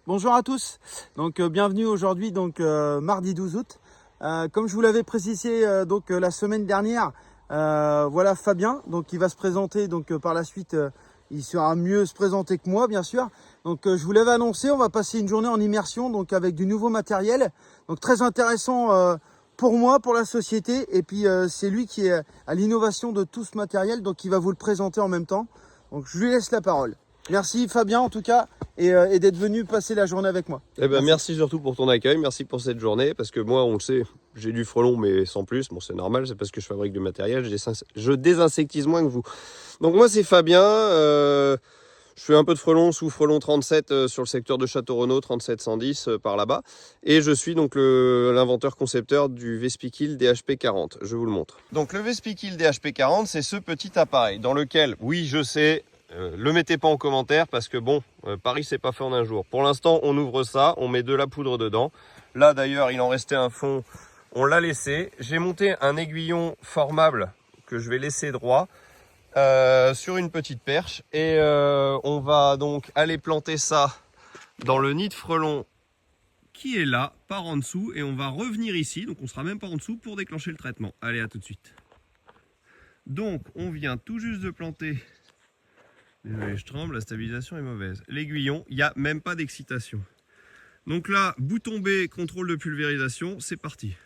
Bonjour à tous, donc bienvenue aujourd'hui mardi 12 août. Comme je vous l'avais précisé la semaine dernière, voilà Fabien donc qui va se présenter par la suite. Il sera mieux se présenter que moi bien sûr. Donc je vous l'avais annoncé, on va passer une journée en immersion donc avec du nouveau matériel. Donc très intéressant pour moi, pour la société, et puis c'est lui qui est à l'innovation de tout ce matériel, donc il va vous le présenter en même temps. Donc je lui laisse la parole. Merci Fabien en tout cas et d'être venu passer la journée avec moi. Eh ben, merci surtout pour ton accueil, merci pour cette journée, parce que moi on le sait, j'ai du frelon mais sans plus, bon c'est normal, c'est parce que je fabrique du matériel, je désinsectise moins que vous. Donc moi c'est Fabien, je fais un peu de frelon sous frelon 37 sur le secteur de Château-Renaud, 3710 par là-bas, et je suis donc l'inventeur concepteur du Vespikill DHP40, je vous le montre. Donc le Vespikill DHP40 c'est ce petit appareil dans lequel, oui je sais, le mettez pas en commentaire parce que bon, Paris c'est pas fait en un jour. Pour l'instant on ouvre ça, on met de la poudre dedans. Là d'ailleurs il en restait un fond, on l'a laissé. J'ai monté un aiguillon formable que je vais laisser droit sur une petite perche. Et on va donc aller planter ça dans le nid de frelon qui est là, par en dessous. Et on va revenir ici, donc on sera même pas en dessous pour déclencher le traitement. Allez, à tout de suite. Donc on vient tout juste de planter... Désolé, je tremble, la stabilisation est mauvaise. L'aiguillon, il n'y a même pas d'excitation. Donc là, bouton B, contrôle de pulvérisation, c'est parti.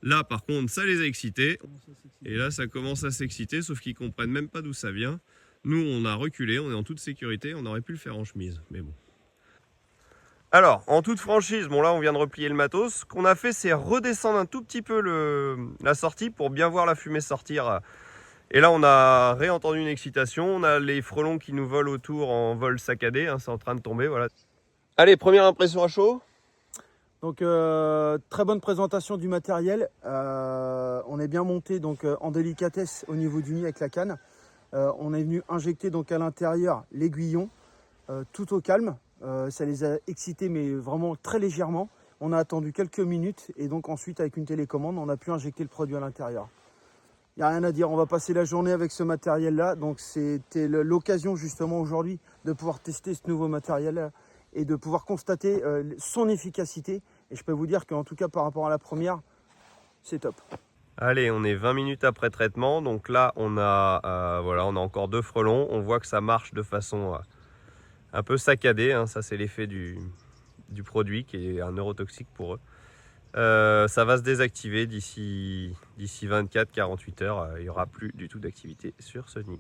Là, par contre, ça les a excités. Et là, ça commence à s'exciter, sauf qu'ils ne comprennent même pas d'où ça vient. Nous, on a reculé, on est en toute sécurité, on aurait pu le faire en chemise, mais bon. Alors, en toute franchise, bon là on vient de replier le matos. Ce qu'on a fait, c'est redescendre un tout petit peu la sortie pour bien voir la fumée sortir. Et là, on a réentendu une excitation. On a les frelons qui nous volent autour en vol saccadé. Hein, c'est en train de tomber, voilà. Allez, première impression à chaud. Donc très bonne présentation du matériel. On est bien monté en délicatesse au niveau du nid avec la canne. On est venu injecter à l'intérieur l'aiguillon tout au calme. Ça les a excités mais vraiment très légèrement. On a attendu quelques minutes et donc ensuite avec une télécommande on a pu injecter le produit à l'intérieur. Il n'y a rien à dire, on va passer la journée avec ce matériel là. Donc c'était l'occasion justement aujourd'hui de pouvoir tester ce nouveau matériel et de pouvoir constater son efficacité. Et je peux vous dire qu'en tout cas par rapport à la première, c'est top. Allez, on est 20 minutes après traitement. Donc là on a, voilà, on a encore 2 frelons. On voit que ça marche de façon... un peu saccadé, hein, ça c'est l'effet du produit qui est un neurotoxique pour eux. Ça va se désactiver d'ici 24-48 heures, il n'y aura plus du tout d'activité sur ce nid.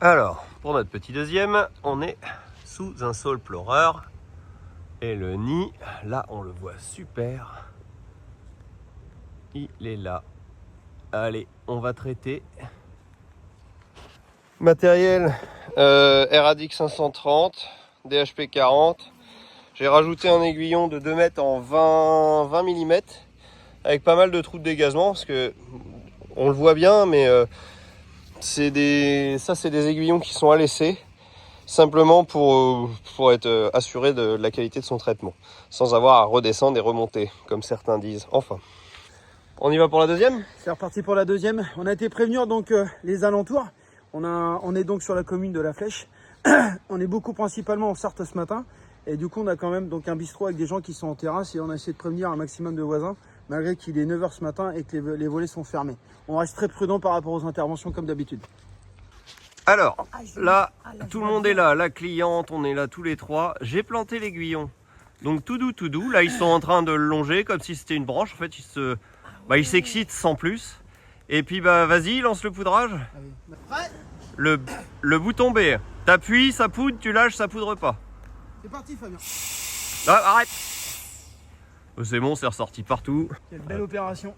Alors, pour notre petit deuxième, on est sous un saule pleureur. Et le nid, là on le voit super. Il est là. Allez, on va traiter. Matériel RADX 530. DHP 40. J'ai rajouté un aiguillon de 2 mètres en 20 mm avec pas mal de trous de dégazement parce que on le voit bien, mais c'est des aiguillons qui sont à laisser simplement pour être assuré de la qualité de son traitement sans avoir à redescendre et remonter comme certains disent. Enfin, on y va pour la deuxième. C'est reparti pour la deuxième. On a été prévenir les alentours. On est donc sur la commune de La Flèche. On est beaucoup principalement en Sarthe ce matin et du coup on a quand même un bistrot avec des gens qui sont en terrasse et on a essayé de prévenir un maximum de voisins malgré qu'il est 9 h ce matin et que les volets sont fermés. On reste très prudent par rapport aux interventions comme d'habitude. Alors là, tout le monde est là, la cliente, on est là tous les trois. J'ai planté l'aiguillon, donc tout doux. Là ils sont en train de le longer comme si c'était une branche. En fait ils s'excitent sans plus. Et puis vas-y, lance le poudrage. Le bouton B, t'appuies, ça poudre, tu lâches, ça poudre pas. C'est parti Fabien. Ah, arrête. C'est bon, c'est ressorti partout. Quelle belle opération.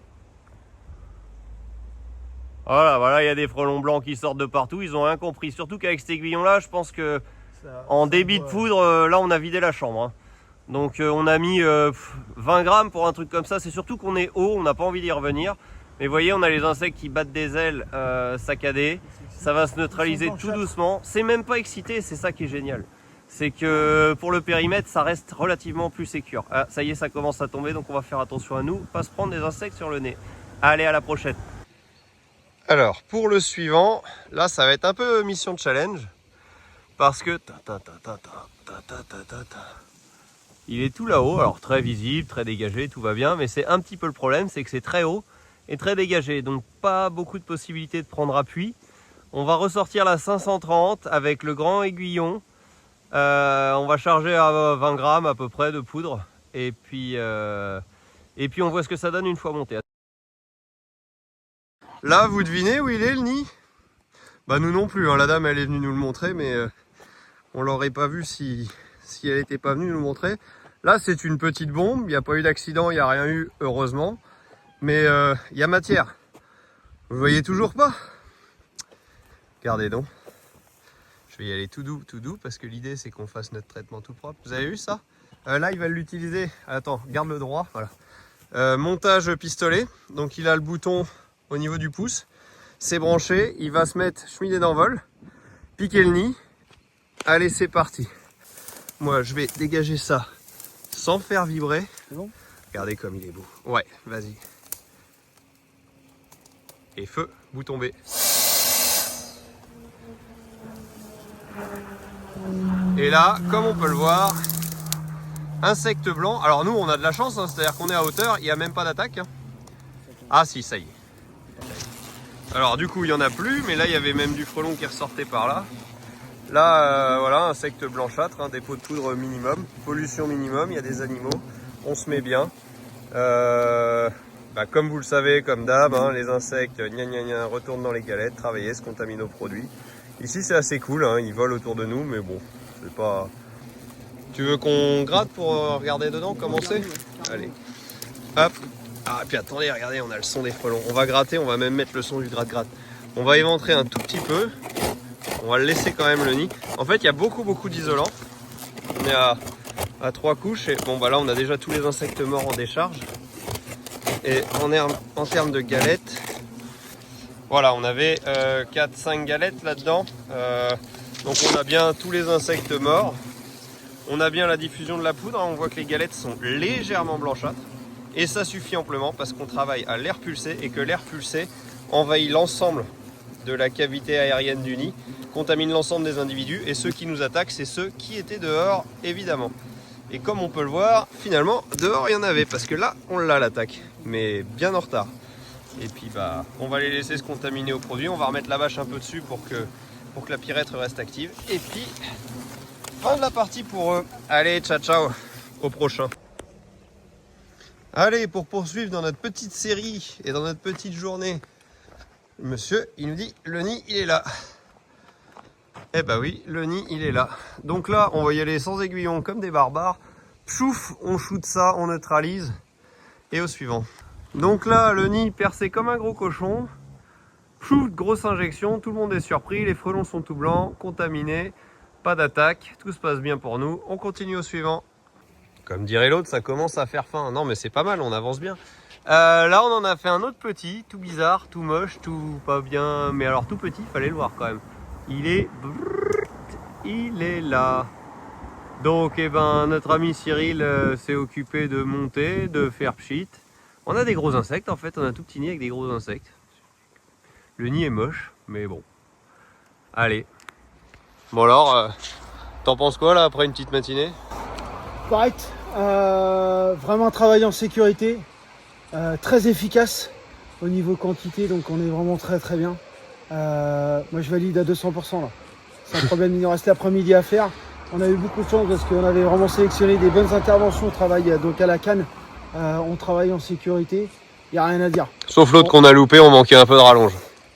Voilà, il y a des frelons blancs qui sortent de partout, ils ont rien compris. Surtout qu'avec cet aiguillon là, je pense que en débit de poudre, là on a vidé la chambre. Hein. Donc on a mis 20 grammes pour un truc comme ça. C'est surtout qu'on est haut, on n'a pas envie d'y revenir. Mais vous voyez, on a les insectes qui battent des ailes saccadées. Ça va se neutraliser tout doucement. C'est même pas excité, c'est ça qui est génial. C'est que pour le périmètre, ça reste relativement plus sécure. Ah, ça y est, ça commence à tomber, donc on va faire attention à nous, pas se prendre des insectes sur le nez. Allez, à la prochaine. Alors, pour le suivant, là, ça va être un peu mission challenge. Parce que... il est tout là-haut, alors très visible, très dégagé, tout va bien. Mais c'est un petit peu le problème, c'est que c'est très haut et très dégagé. Donc pas beaucoup de possibilités de prendre appui. On va ressortir la 530 avec le grand aiguillon. On va charger à 20 grammes à peu près de poudre. Et puis on voit ce que ça donne une fois monté. Là, vous devinez où il est le nid? Bah nous non plus, hein. La dame elle est venue nous le montrer, mais on l'aurait pas vu si elle n'était pas venue nous le montrer. Là c'est une petite bombe, il n'y a pas eu d'accident, il n'y a rien eu heureusement. Mais il y a matière. Vous voyez toujours pas? Regardez donc. Je vais y aller tout doux parce que l'idée c'est qu'on fasse notre traitement tout propre. Vous avez vu ça? Là il va l'utiliser. Attends, garde le droit. Voilà. Montage pistolet. Donc il a le bouton au niveau du pouce. C'est branché. Il va se mettre cheminée d'envol. Piquer le nid. Allez, c'est parti. Moi je vais dégager ça sans faire vibrer. C'est bon? Regardez comme il est beau. Ouais, vas-y. Et feu, bouton B. Et là, comme on peut le voir, insecte blanc. Alors nous, on a de la chance, hein, c'est-à-dire qu'on est à hauteur, il n'y a même pas d'attaque. Hein. Ah si, ça y est. Alors du coup, il n'y en a plus, mais là, il y avait même du frelon qui ressortait par là. Là, voilà, insecte blanchâtre, hein, dépôt de poudre minimum, pollution minimum, il y a des animaux, on se met bien. Comme vous le savez, comme d'hab, hein, les insectes retournent dans les galettes, travailler, se contaminent aux produits. Ici c'est assez cool, hein, ils volent autour de nous, mais bon, c'est pas... Tu veux qu'on gratte pour regarder dedans comment c'est? Allez, hop. Ah, et puis attendez, regardez, on a le son des frelons. On va gratter, on va même mettre le son du gratte-gratte. On va éventrer un tout petit peu. On va le laisser quand même le nid. En fait, il y a beaucoup d'isolant. On est à 3 couches. Et bon, bah là, on a déjà tous les insectes morts en décharge. Et en termes de galettes, voilà, on avait 4-5 galettes là-dedans. Donc on a bien tous les insectes morts. On a bien la diffusion de la poudre. On voit que les galettes sont légèrement blanchâtres. Et ça suffit amplement parce qu'on travaille à l'air pulsé et que l'air pulsé envahit l'ensemble de la cavité aérienne du nid, contamine l'ensemble des individus. Et ceux qui nous attaquent, c'est ceux qui étaient dehors, évidemment. Et comme on peut le voir, finalement, dehors, il y en avait. Parce que là, on l'a l'attaque, mais bien en retard. Et puis, bah, on va les laisser se contaminer au produit. On va remettre la bâche un peu dessus pour que la pirette reste active. Et puis, fin de la partie pour eux. Allez, ciao, ciao. Au prochain. Allez, pour poursuivre dans notre petite série et dans notre petite journée, monsieur, il nous dit, le nid, il est là. Eh bah oui, le nid, il est là. Donc là, on va y aller sans aiguillon, comme des barbares. Pchouf, on shoot ça, on neutralise. Et au suivant. Donc là, le nid percé comme un gros cochon. Pchouf, grosse injection, tout le monde est surpris. Les frelons sont tout blancs, contaminés. Pas d'attaque, tout se passe bien pour nous. On continue au suivant. Comme dirait l'autre, ça commence à faire faim. Non mais c'est pas mal, on avance bien. Là, on en a fait un autre petit, tout bizarre, tout moche, tout pas bien. Mais alors tout petit, fallait le voir quand même. Il est là. Donc eh ben, notre ami Cyril s'est occupé de monter, de faire pchit. On a des gros insectes en fait, on a un tout petit nid avec des gros insectes. Le nid est moche, mais bon. Allez. Bon alors, t'en penses quoi là après une petite matinée? Correct. Vraiment un travail en sécurité. Très efficace au niveau quantité, donc on est vraiment très bien. Moi je valide à 200% là. C'est un problème, il nous reste l'après-midi à faire. On a eu beaucoup de chance parce qu'on avait vraiment sélectionné des bonnes interventions. On travaille donc à la canne, on travaille en sécurité, il n'y a rien à dire. Sauf l'autre qu'on a loupé, on manquait un peu de rallonge.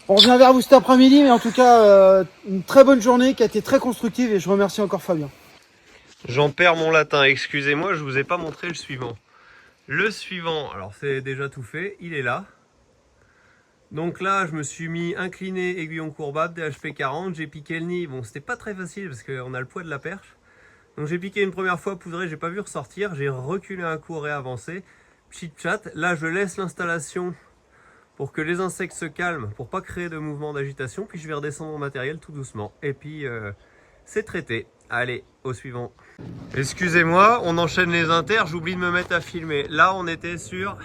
On revient vers vous cet après-midi, mais en tout cas une très bonne journée qui a été très constructive et je remercie encore Fabien. J'en perds mon latin, excusez-moi, je vous ai pas montré le suivant. Le suivant, alors c'est déjà tout fait, il est là. Donc là, je me suis mis incliné, aiguillon courbable, DHP 40, j'ai piqué le nid. Bon, c'était pas très facile parce qu'on a le poids de la perche. Donc j'ai piqué une première fois, poudré, j'ai pas vu ressortir. J'ai reculé un coup, réavancé. Pchit chat. Là, je laisse l'installation pour que les insectes se calment, pour pas créer de mouvement d'agitation. Puis je vais redescendre mon matériel tout doucement. Et puis, c'est traité. Allez, au suivant. Excusez-moi, on enchaîne les inters, j'oublie de me mettre à filmer. Là, on était sur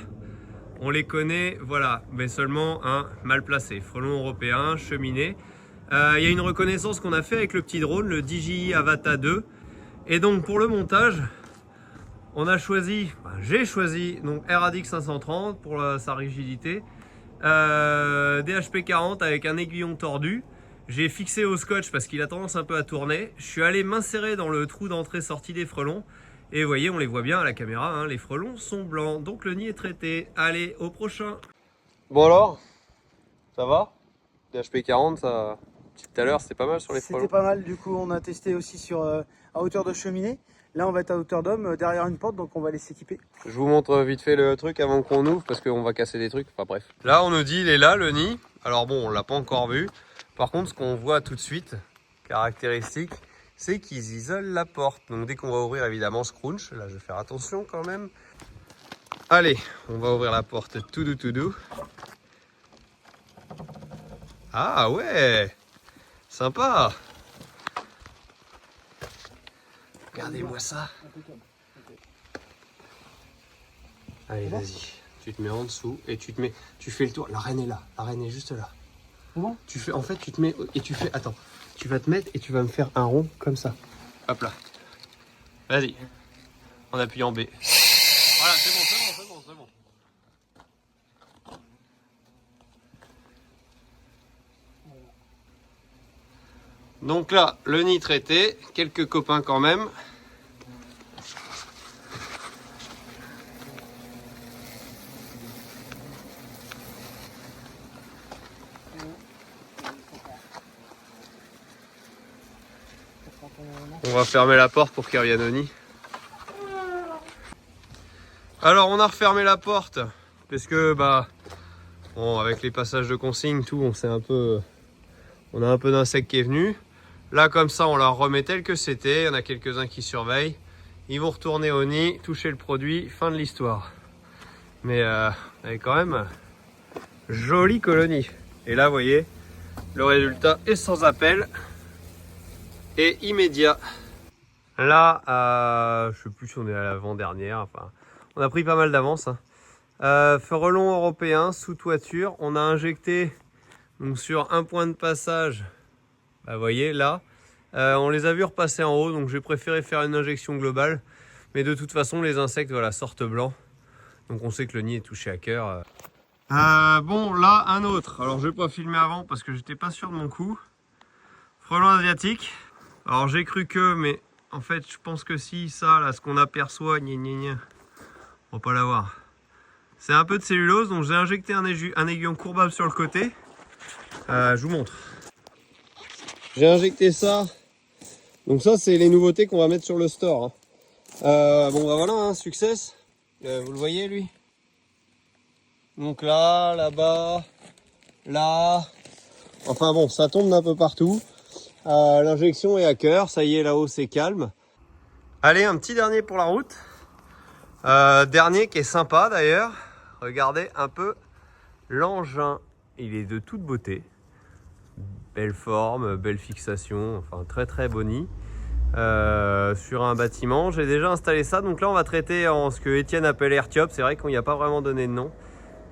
on les connaît, voilà, mais seulement un mal placé. Frelon européen, cheminée. Il y a une reconnaissance qu'on a fait avec le petit drone, le DJI Avata 2. Et donc pour le montage, on a choisi, j'ai choisi donc RADX 530 pour sa rigidité, DHP 40 avec un aiguillon tordu. J'ai fixé au scotch parce qu'il a tendance un peu à tourner. Je suis allé m'insérer dans le trou d'entrée-sortie des frelons. Et vous voyez, on les voit bien à la caméra, hein, les frelons sont blancs. Donc le nid est traité. Allez, au prochain. Bon alors, ça va? DHP 40, ça... tout à l'heure, c'était pas mal sur les frelons. C'était pas mal, du coup on a testé aussi sur à hauteur de cheminée. Là on va être à hauteur d'homme, derrière une porte, donc on va aller s'équiper. Je vous montre vite fait le truc avant qu'on ouvre parce qu'on va casser des trucs, enfin bref. Là on nous dit il est là le nid, alors bon on l'a pas encore vu. Par contre ce qu'on voit tout de suite, caractéristique, c'est qu'ils isolent la porte. Donc dès qu'on va ouvrir évidemment scrunch, là je vais faire attention quand même. Allez, on va ouvrir la porte tout doux. Ah ouais, sympa. Regardez-moi ça. Allez, vas-y. Tu te mets en dessous et tu fais le tour. La reine est là. La reine est juste là. Bon. Tu fais, en fait, tu te mets et tu fais. Attends. Tu vas te mettre et tu vas me faire un rond comme ça. Hop là. Vas-y. En appuyant B. Voilà, c'est bon. Donc là, le nid traité. Quelques copains quand même. On va fermer la porte pour qu'il revienne au nid. Alors on a refermé la porte parce que bon, avec les passages de consigne tout, on a un peu d'insectes qui est venu. Là comme ça on leur remet tel que c'était. Il y en a quelques-uns qui surveillent. Ils vont retourner au nid, toucher le produit, fin de l'histoire. Mais elle est quand même jolie colonie. Et là vous voyez, le résultat est sans appel et immédiat. Là, je sais plus si on est à l'avant-dernière, enfin, on a pris pas mal d'avance. Hein. Frelon européen sous toiture, on a injecté donc, sur un point de passage, vous voyez là, on les a vus repasser en haut, donc j'ai préféré faire une injection globale. Mais de toute façon, les insectes voilà, sortent blancs, donc on sait que le nid est touché à cœur. Bon, là, un autre. Alors, je vais pas filmer avant parce que j'étais pas sûr de mon coup. Frelon asiatique. Alors, j'ai cru que, mais en fait, je pense que si, ça, là, ce qu'on aperçoit, on va pas l'avoir. C'est un peu de cellulose, donc j'ai injecté un aiguillon courbable sur le côté. Je vous montre. J'ai injecté ça. Donc ça, c'est les nouveautés qu'on va mettre sur le store. Hein. Bon, voilà, hein, success. Vous le voyez, lui? Donc là, là-bas, là. Enfin bon, ça tombe d'un peu partout. L'injection est à cœur, ça y est, là-haut c'est calme. Allez, un petit dernier pour la route. Dernier qui est sympa d'ailleurs. Regardez un peu l'engin. Il est de toute beauté. Belle forme, belle fixation, enfin très très boni. Sur un bâtiment, j'ai déjà installé ça. Donc là on va traiter en ce que Étienne appelle Airtiop. C'est vrai qu'on n'y a pas vraiment donné de nom.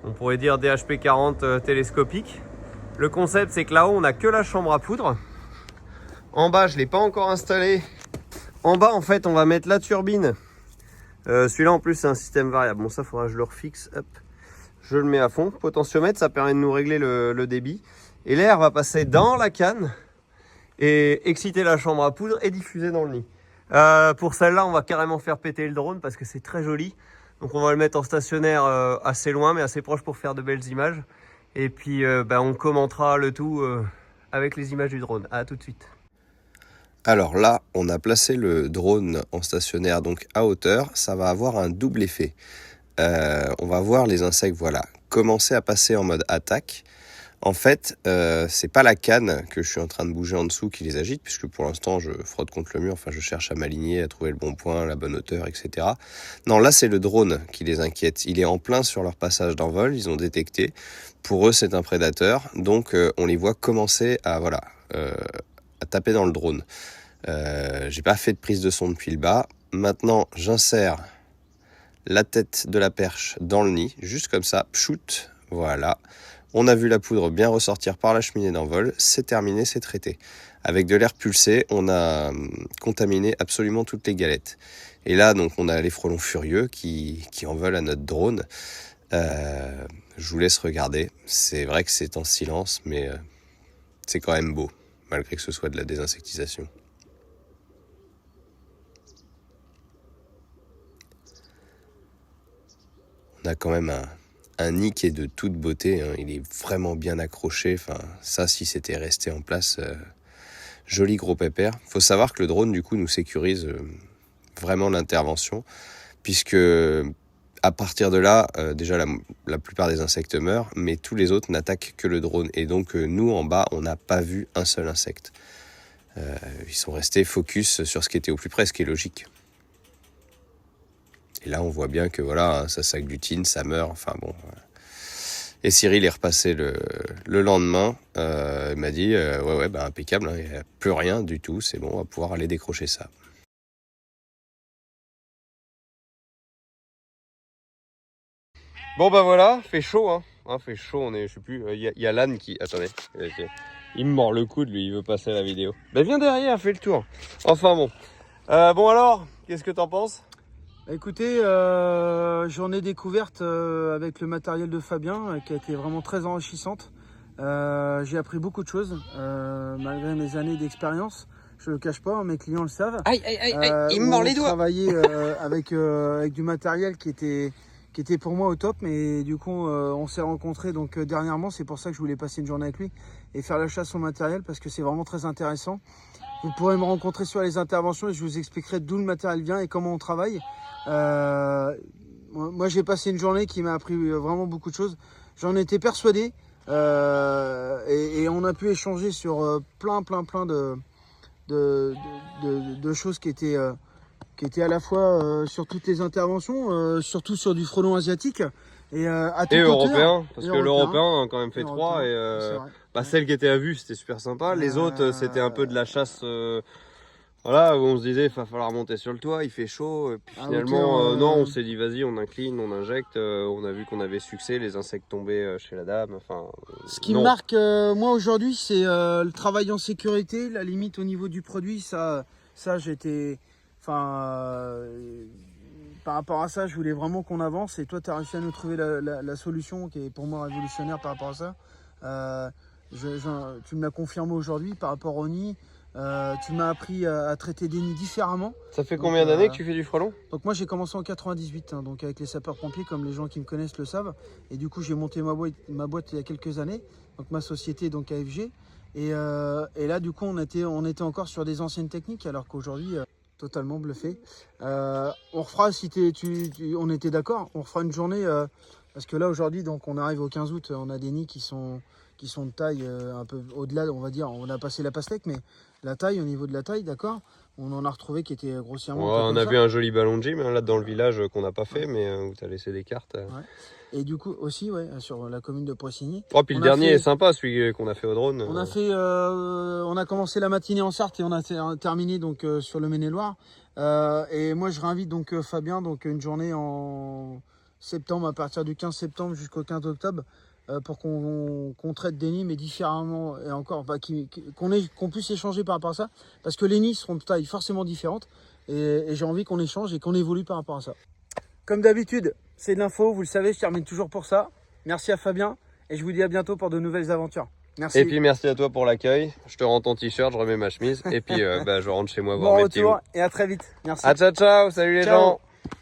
On pourrait dire DHP 40 télescopique. Le concept c'est que là-haut on n'a que la chambre à poudre. En bas je ne l'ai pas encore installé. En bas en fait on va mettre la turbine. Celui-là en plus c'est un système variable. Bon ça faudra que je le refixe. Hop. Je le mets à fond. Potentiomètre ça permet de nous régler le débit. Et l'air va passer dans la canne et exciter la chambre à poudre et diffuser dans le nid. Pour celle-là on va carrément faire péter le drone parce que c'est très joli. Donc on va le mettre en stationnaire assez loin mais assez proche pour faire de belles images. Et puis on commentera le tout avec les images du drone. À tout de suite. Alors là, on a placé le drone en stationnaire donc à hauteur. Ça va avoir un double effet. On va voir les insectes commencer à passer en mode attaque. En fait, c'est pas la canne que je suis en train de bouger en dessous qui les agite, puisque pour l'instant je frotte contre le mur, enfin je cherche à m'aligner, à trouver le bon point, la bonne hauteur, etc. Non, là c'est le drone qui les inquiète. Il est en plein sur leur passage d'envol, ils ont détecté. Pour eux c'est un prédateur, donc on les voit commencer à taper dans le drone. J'ai pas fait de prise de son depuis le bas. Maintenant, j'insère la tête de la perche dans le nid, juste comme ça, pchout, voilà. On a vu la poudre bien ressortir par la cheminée d'envol, c'est terminé, c'est traité. Avec de l'air pulsé, on a contaminé absolument toutes les galettes. Et là, donc, on a les frelons furieux qui en veulent à notre drone. Je vous laisse regarder. C'est vrai que c'est en silence, mais c'est quand même beau, malgré que ce soit de la désinsectisation. On a quand même un nid qui est de toute beauté, hein. Il est vraiment bien accroché. Enfin, ça, si c'était resté en place, joli gros pépère. Faut savoir que le drone, du coup, nous sécurise vraiment l'intervention, puisque à partir de là, déjà la plupart des insectes meurent, mais tous les autres n'attaquent que le drone. Et donc, nous, en bas, on n'a pas vu un seul insecte. Ils sont restés focus sur ce qui était au plus près, ce qui est logique. Et là, on voit bien que voilà, ça s'agglutine, ça meurt, enfin bon. Et Cyril est repassé le lendemain. Il m'a dit, ouais, bah, impeccable, hein, il n'y a plus rien du tout, c'est bon, on va pouvoir aller décrocher ça. Bon bah voilà, fait chaud, hein. Fait chaud, on est, je sais plus, il y a l'âne qui... Attendez, il me mord le coude, lui, il veut passer à la vidéo. Bah viens derrière, fais le tour. Enfin bon. Bon alors, qu'est-ce que t'en penses? Écoutez, journée découverte avec le matériel de Fabien qui a été vraiment très enrichissante. J'ai appris beaucoup de choses malgré mes années d'expérience. Je le cache pas, mes clients le savent. Aïe, il me mord les doigts. Travailler avec du matériel qui était pour moi au top, mais du coup on s'est rencontrés donc dernièrement. C'est pour ça que je voulais passer une journée avec lui et faire la chasse au matériel parce que c'est vraiment très intéressant. Vous pourrez me rencontrer sur les interventions et je vous expliquerai d'où le matériel vient et comment on travaille. Moi j'ai passé une journée qui m'a appris vraiment beaucoup de choses. J'en étais persuadé et on a pu échanger sur plein de choses qui étaient à la fois sur toutes les interventions, surtout sur du frelon asiatique et à toute hauteur. Européen, parce Et que l'européen a quand même fait 3 et bah, celle qui était à vue c'était super sympa. Les autres c'était un peu de la chasse. Voilà, où on se disait, il va falloir monter sur le toit, il fait chaud, et puis finalement, non, on s'est dit, vas-y, on incline, on injecte, on a vu qu'on avait succès, les insectes tombaient chez la dame, enfin... Ce qui me marque, moi, aujourd'hui, c'est le travail en sécurité, la limite au niveau du produit, ça j'étais... Enfin, par rapport à ça, je voulais vraiment qu'on avance, et toi, tu as réussi à nous trouver la solution qui est pour moi révolutionnaire par rapport à ça. Tu me l'as confirmé aujourd'hui par rapport au nid. Tu m'as appris à traiter des nids différemment. Ça fait combien d'années que tu fais du frelon? Donc moi j'ai commencé en 98, hein, donc avec les sapeurs-pompiers, comme les gens qui me connaissent le savent. Et du coup j'ai monté ma boîte il y a quelques années, donc ma société donc AFG. Et là du coup on était encore sur des anciennes techniques, alors qu'aujourd'hui totalement bluffé. On refera si on était d'accord, on refera une journée parce que là aujourd'hui donc on arrive au 15 août, on a des nids qui sont de taille un peu au-delà, on va dire, on a passé la pastèque, mais la taille, au niveau de la taille, d'accord, on en a retrouvé qui était grossièrement... Ouais, on a vu un joli ballon de gym là dans le village qu'on n'a pas fait, mais où tu as laissé des cartes. Ouais. Et du coup aussi, ouais, sur la commune de Poissigny. Oh, puis le dernier est sympa, celui qu'on a fait au drone. On a commencé la matinée en Sarthe et on a terminé donc sur le Maine-et-Loire. Et moi je réinvite donc Fabien, donc une journée en septembre, à partir du 15 septembre jusqu'au 15 octobre, pour qu'on traite des nids mais différemment et encore qu'on puisse échanger par rapport à ça, parce que les nids seront de taille forcément différente et j'ai envie qu'on échange et qu'on évolue par rapport à ça. Comme d'habitude, c'est de l'info, vous le savez, je termine toujours pour ça. Merci à Fabien et je vous dis à bientôt pour de nouvelles aventures. Merci. Et puis merci à toi pour l'accueil. Je te rends ton t-shirt, je remets ma chemise et puis je rentre chez moi voir mes petits loups. Et à très vite. Merci. Ah, ciao, salut les gens.